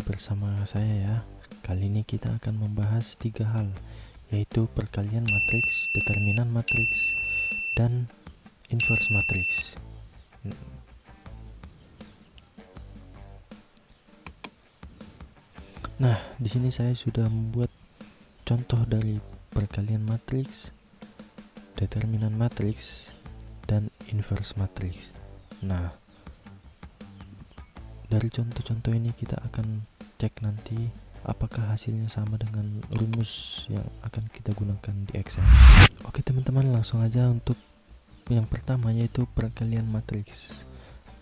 bersama saya ya. Kali ini kita akan membahas 3 hal, yaitu perkalian matriks, determinan matriks, dan inverse matriks. Nah, di sini saya sudah membuat contoh dari perkalian matriks, determinan matriks, dan inverse matriks. Nah, dari contoh-contoh ini kita akan cek nanti apakah hasilnya sama dengan rumus yang akan kita gunakan di Excel. Oke teman-teman, langsung aja untuk yang pertama, yaitu perkalian matriks.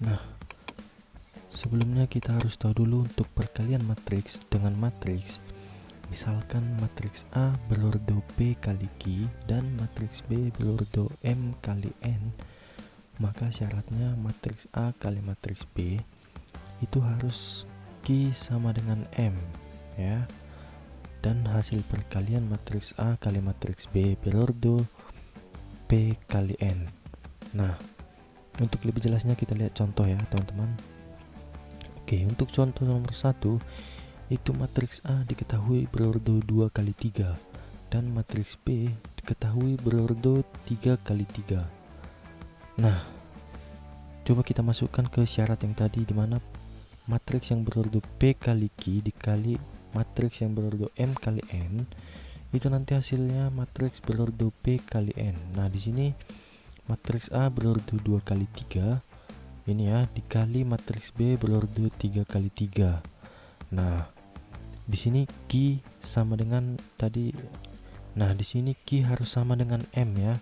Nah, sebelumnya kita harus tahu dulu untuk perkalian matriks dengan matriks. Misalkan matriks A berordo P kali Q dan matriks B berordo M kali N, maka syaratnya matriks A kali matriks B itu harus Q sama dengan M ya, dan hasil perkalian matriks A kali matriks B berordo P kali N. Nah, untuk lebih jelasnya kita lihat contoh ya teman-teman. Oke, untuk contoh nomor 1 itu matriks A diketahui berordo 2 kali 3 dan matriks B diketahui berordo 3 kali 3. Nah, coba kita masukkan ke syarat yang tadi, dimana matriks yang berordo P kali Q dikali matriks yang berordo M kali N, itu nanti hasilnya matriks berordo P kali N. Nah, di sini matriks A berordo 2 kali 3 ini ya, dikali matriks B berordo 3 kali 3. Nah, di sini Q sama dengan tadi. Nah, di sini Q harus sama dengan M ya.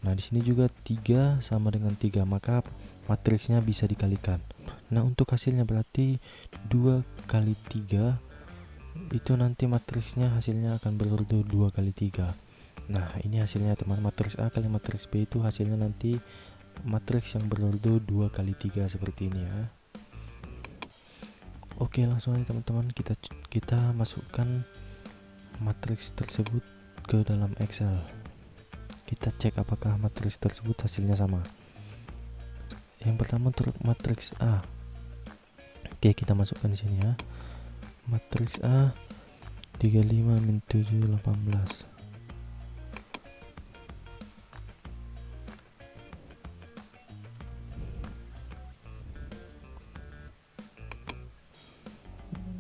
Nah, di sini juga 3 sama dengan 3, maka matriksnya bisa dikalikan. Nah, untuk hasilnya berarti 2 kali 3 itu nanti matriksnya hasilnya akan berordo 2 kali 3. Nah, ini hasilnya teman, matriks A kali matriks B itu hasilnya nanti matriks yang berordo 2 kali 3 seperti ini ya. Oke, langsung aja teman-teman, kita masukkan matriks tersebut ke dalam Excel. Kita cek apakah matriks tersebut hasilnya sama. Yang pertama untuk matriks A. Oke, kita masukkan di sini ya. Matriks A 35 min 7 18.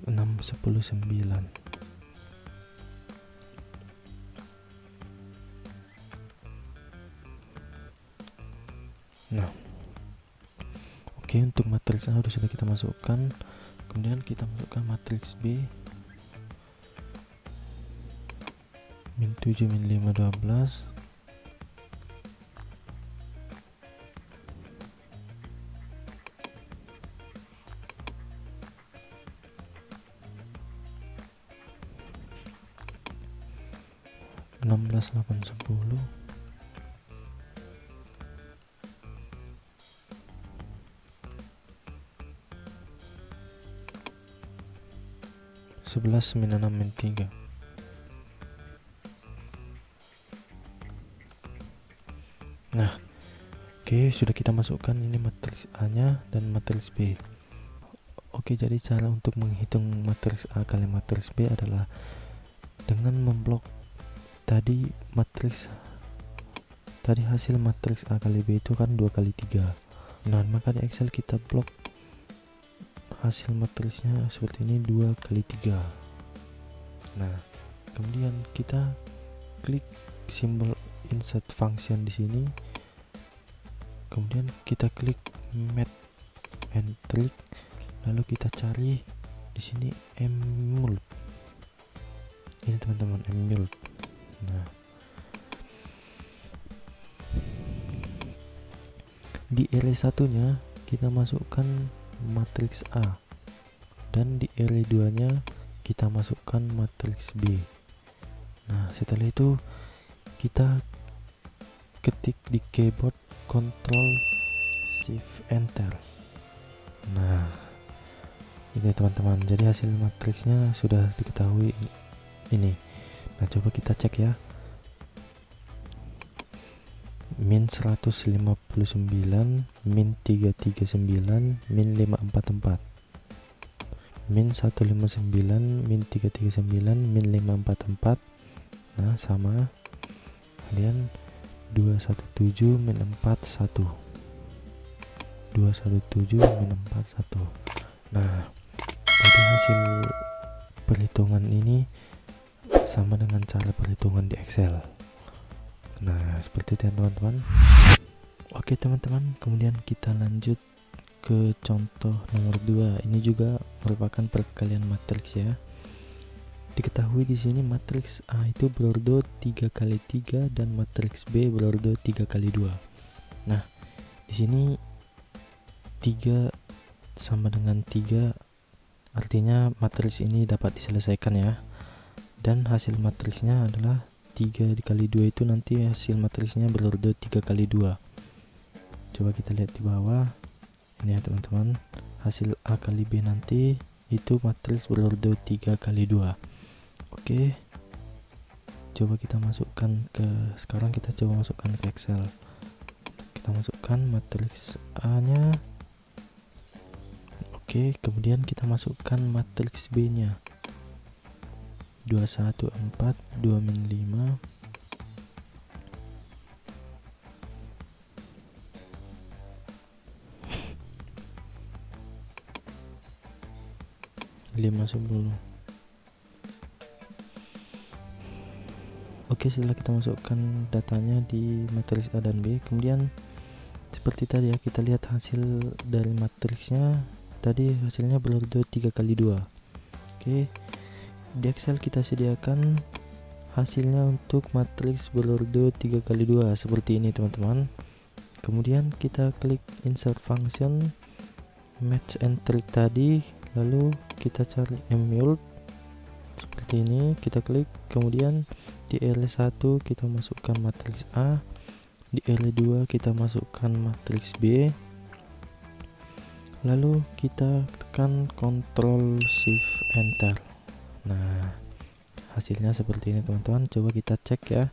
Enam 10 9. Nah, oke, untuk matriks A sudah kita masukkan. Kemudian kita masukkan matriks B min 7 min 5 12. Enam belas 8 10. 11 min 6 min 3. Nah, oke, sudah kita masukkan ini matriks A nya dan matriks B. Oke, jadi cara untuk menghitung matriks A kali matriks B adalah dengan memblok tadi matriks tadi, hasil matriks A kali B itu kan 2 kali 3. Nah, maka di Excel kita blok hasil matriksnya seperti ini, 2 kali 3. Nah, kemudian kita klik simbol insert function di sini. Kemudian kita klik math and trick, lalu kita cari di sini mmult. Ini teman-teman, mmult. Nah, di array 1-nya kita masukkan matriks A dan di array 2-nya kita masukkan matriks B. Nah, setelah itu kita ketik di keyboard Ctrl Shift Enter. Nah, ini teman-teman, jadi hasil matriksnya sudah diketahui ini. Nah, coba kita cek ya. Min 159, min 339, min 544, min 159, min 339, min 544. Nah sama. Kemudian 217 min 41, 217 min 41. Nah jadi hasil perhitungan ini sama dengan cara perhitungan di Excel. Nah seperti itu teman-teman. Oke teman-teman, kemudian kita lanjut ke contoh nomor 2. Ini juga merupakan perkalian matriks ya. Diketahui di sini matriks A itu berordo 3 kali 3 dan matriks B berordo 3 kali 2. Nah, di sini 3 sama dengan 3, artinya matriks ini dapat diselesaikan ya. Dan hasil matriksnya adalah 3 dikali 2 itu nanti hasil matriksnya berordo 3 kali 2. Coba kita lihat di bawah. Ini ya teman-teman, hasil A kali B nanti itu matriks berordo 3 kali 2. Oke, coba kita masukkan sekarang kita coba masukkan ke Excel. Kita masukkan matriks A nya. Oke, kemudian kita masukkan matriks B nya. 214, 2 min 5, 510. Oke, setelah kita masukkan datanya di matriks A dan B, kemudian seperti tadi ya, kita lihat hasil dari matriksnya. Tadi hasilnya berordo 3 kali 2. Oke, di Excel kita sediakan hasilnya untuk matriks berordo 3 kali 2 seperti ini teman-teman. Kemudian kita klik insert function, match entry tadi, lalu kita cari emule seperti ini, kita klik. Kemudian di L1 kita masukkan matriks A, di L2 kita masukkan matriks B, lalu kita tekan Ctrl Shift Enter. Nah hasilnya seperti ini teman-teman. Coba kita cek ya.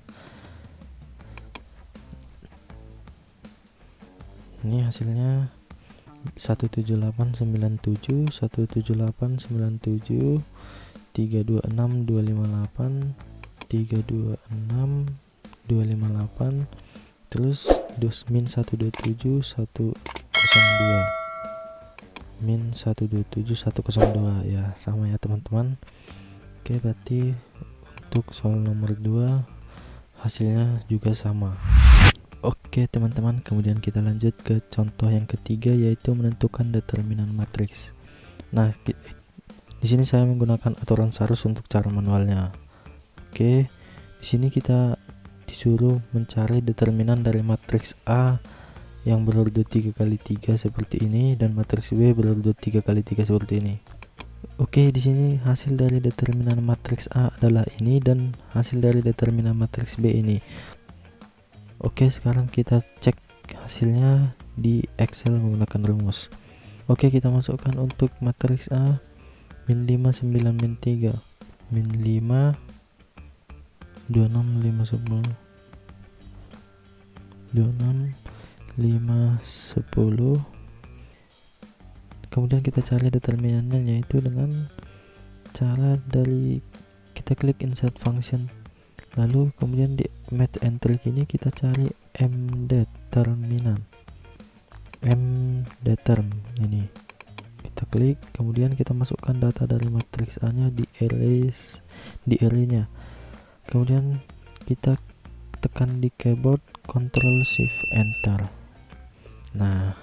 Ini hasilnya 17897, 17897, 326258, 326 258, terus min 127 102, min 127 102 ya, sama ya teman-teman. Oke, berarti untuk soal nomor 2 hasilnya juga sama. Oke teman-teman, kemudian kita lanjut ke contoh yang ketiga, yaitu menentukan determinan matriks. Nah di sini saya menggunakan aturan Sarus untuk cara manualnya. Oke, di sini kita disuruh mencari determinan dari matriks A yang berordo 3 kali 3 seperti ini dan matriks B berordo 3 kali 3 seperti ini. Oke, di sini hasil dari determinan matriks A adalah ini dan hasil dari determinan matriks B ini. Oke, sekarang kita cek hasilnya di Excel menggunakan rumus. Oke, kita masukkan untuk matriks A min 5 9 min 3, min 5 26 5 10, 26 5 10. Kemudian kita cari determinannya, yaitu dengan cara dari kita klik insert function, lalu kemudian di match entry ini kita cari mdeterminan, mdeterm ini kita klik. Kemudian kita masukkan data dari matriks A nya di array nya. Kemudian kita tekan di keyboard Ctrl Shift Enter. Nah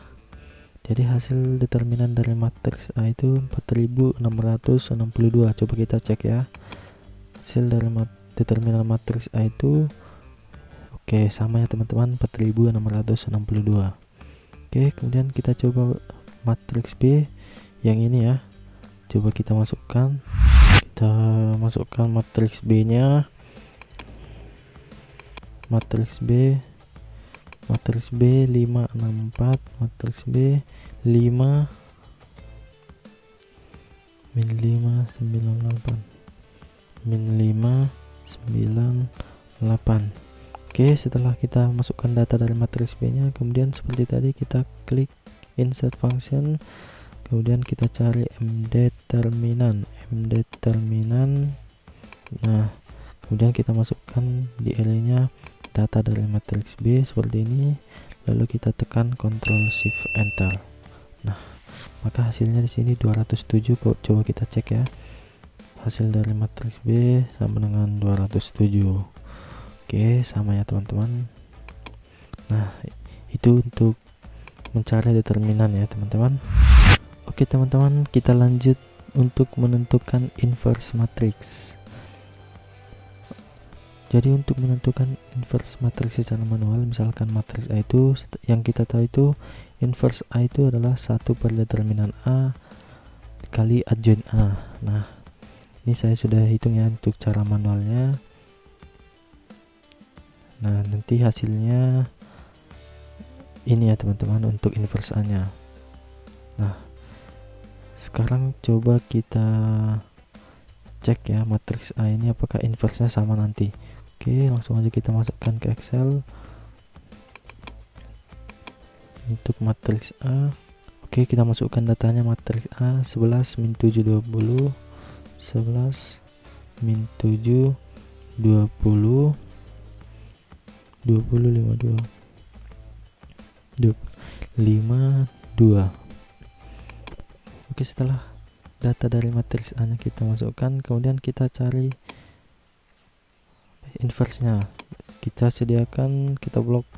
jadi hasil determinan dari matriks A itu 4662. Coba kita cek ya, hasil dari determinan matriks A itu oke, sama ya teman-teman, 4662. Oke, kemudian kita coba matriks B yang ini ya. Coba kita masukkan matriks B nya. Matriks B 564, matriks B 5 min 5 98, min 5 98. Oke, setelah kita masukkan data dari matriks B nya, kemudian seperti tadi kita klik insert function, kemudian kita cari mdeterminan. Nah, kemudian kita masukkan di array-nya data dari matriks B seperti ini, lalu kita tekan Ctrl Shift Enter. Nah, maka hasilnya di sini 207. Coba kita cek ya, hasil dari matriks B sama dengan 207. Oke, sama ya teman-teman. Nah, itu untuk mencari determinan ya teman-teman. Oke teman-teman, kita lanjut untuk menentukan inverse matrix. Jadi untuk menentukan inverse matrix secara manual, misalkan matriks A itu yang kita tahu itu inverse A itu adalah 1 per determinan A kali adjoint A. Nah, ini saya sudah hitung ya untuk cara manualnya. Nah, nanti hasilnya ini ya teman-teman untuk inverse A nya. Nah, sekarang coba kita cek ya matriks A ini apakah inverse nya sama nanti. Oke, langsung aja kita masukkan ke Excel untuk matriks A. Oke, kita masukkan datanya matriks A 11 min 7 20, 11 min 7 20, 20 52. Oke, setelah data dari matriks A nya kita masukkan, kemudian kita cari inverse nya. Kita sediakan, kita blok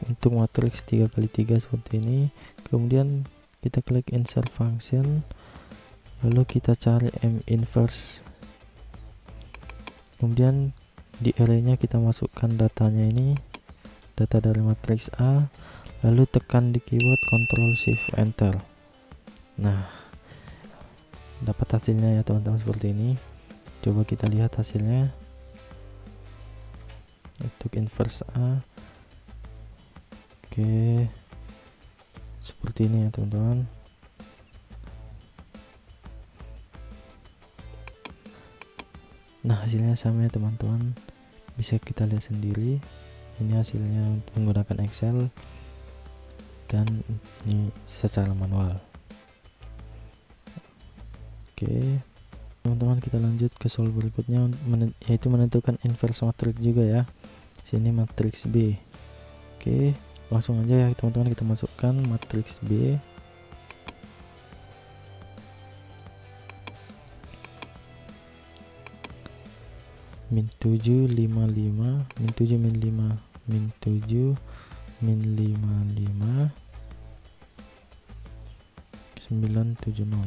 untuk matriks 3x3 seperti ini, kemudian kita klik insert function, lalu kita cari M inverse, kemudian di array nya kita masukkan datanya ini, data dari matriks A, lalu tekan di keyboard Ctrl Shift Enter. Nah, dapat hasilnya ya teman-teman seperti ini. Coba kita lihat hasilnya untuk inverse A. Oke, seperti ini ya teman-teman. Nah, hasilnya sama ya teman-teman, bisa kita lihat sendiri. Ini hasilnya menggunakan Excel dan ini secara manual. Oke teman-teman, kita lanjut ke soal berikutnya, yaitu menentukan inverse matrix juga ya. Sini matriks B. Oke, langsung aja ya teman-teman, kita masukkan matriks B. Min 7 55, min 7 min 5, min 7 min 55 970.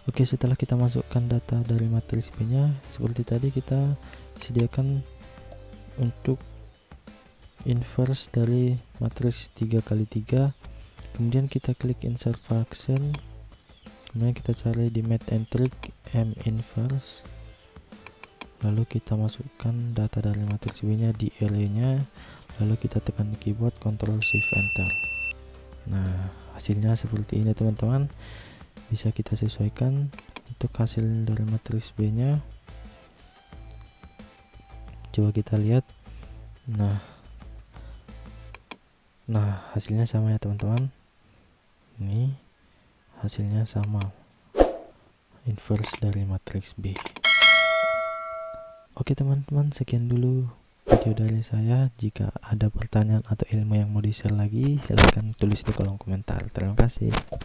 Oke, setelah kita masukkan data dari matriks B nya seperti tadi, kita sediakan untuk inverse dari matriks 3x3, kemudian kita klik insert function, kemudian kita cari di math and trick M inverse, lalu kita masukkan data dari matriks B nya di array nya, lalu kita tekan keyboard Ctrl Shift Enter. Nah, hasilnya seperti ini teman-teman. Bisa kita sesuaikan untuk hasil dari matriks B nya. Coba kita lihat. Nah, hasilnya sama ya teman-teman. Ini hasilnya sama, inverse dari matriks B. Oke teman-teman, sekian dulu video dari saya. Jika ada pertanyaan atau ilmu yang mau di-share lagi, silahkan tulis di kolom komentar. Terima kasih.